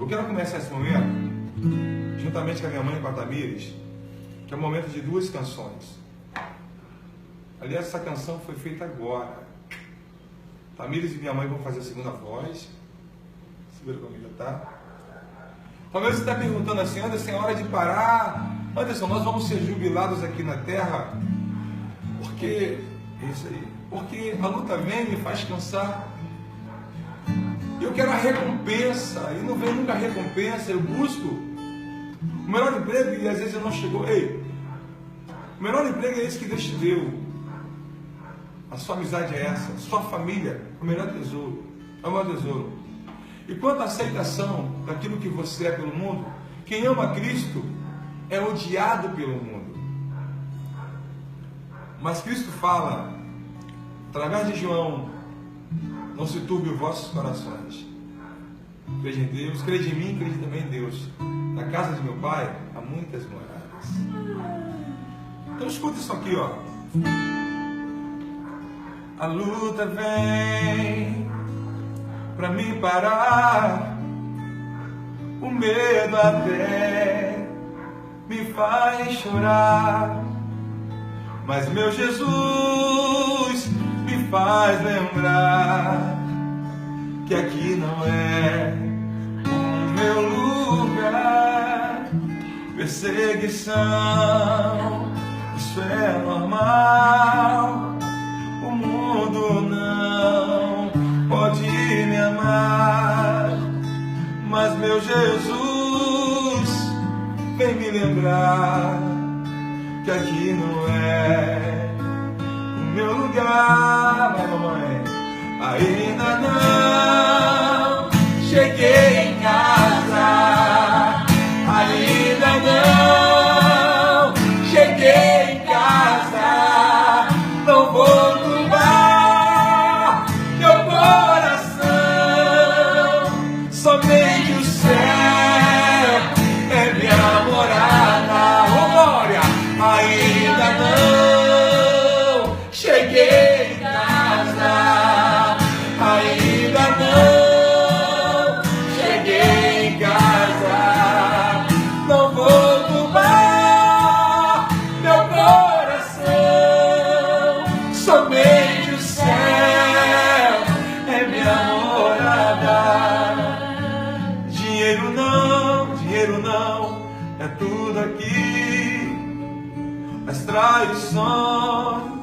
Eu quero começar esse momento, juntamente com a minha mãe e com a Tamires, que é um momento de duas canções. Aliás, essa canção foi feita agora. Tamires e minha mãe vão fazer a segunda voz. Segura comigo, tá? Talvez você está perguntando assim: Anderson, é hora de parar. Anderson, nós vamos ser jubilados aqui na terra? Porque, isso aí, porque a luta vem e me faz cansar. Eu quero a recompensa, e não vem nunca a recompensa. Eu busco o melhor emprego e às vezes eu não chegou. Ei, o melhor emprego é esse que Deus te deu. A sua amizade é essa, a sua família é o melhor tesouro, é o maior tesouro. E quanto à aceitação daquilo que você é pelo mundo, quem ama Cristo é odiado pelo mundo. Mas Cristo fala, através de João: não se turbe os vossos corações. Crede em Deus, crede em mim, crede também em Deus. Na casa de meu Pai há muitas moradas. Então escuta isso aqui, ó. A luta vem pra me parar, o medo até me faz chorar, mas meu Jesus me faz lembrar que aqui não é o meu lugar. Perseguição, isso é normal. O mundo não pode me amar, mas meu Jesus vem me lembrar que aqui não é o meu lugar. Vai, mamãe. Ainda não cheguei em casa, ainda não cheguei em casa, não vou turbar meu coração, somente o céu é minha morada. Oh, glória! Ainda não cheguei em casa, ainda não cheguei em casa, não vou turbar meu coração, somente o céu é minha morada. Dinheiro não é tudo aqui, as traições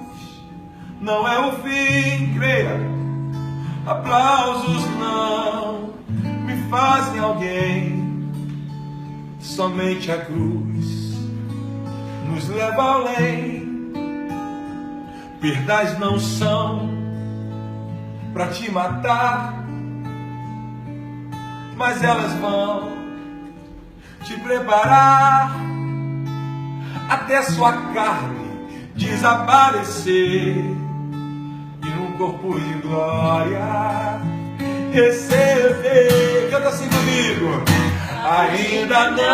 não é o fim, creia. Aplausos não me fazem alguém, somente a cruz nos leva além. Verdades não são pra te matar, mas elas vão te preparar até sua carne desaparecer e num corpo de glória receber. Canta assim comigo. Ainda não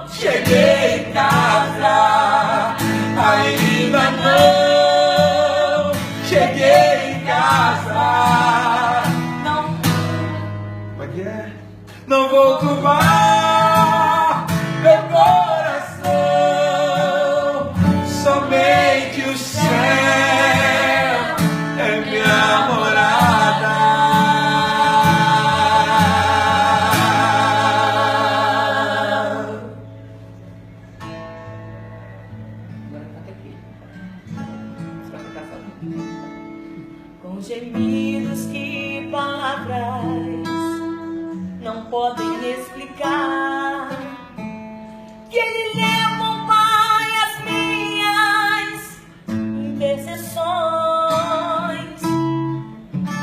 cheguei em casa, ainda não cheguei em casa, não, como é que é? Não vou turbar meu coração, somente o céu é minha morada. Agora canta aqui. Você vai cantar sozinho. Com gemidos que palavras não podem explicar, que Ele leva, Pai, as minhas intercessões.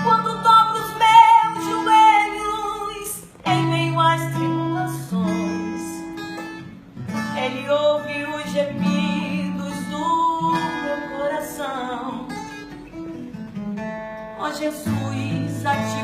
Quando dobro os meus joelhos em meio às tribulações, Ele ouve os gemidos do meu coração. Ó Jesus, a Ti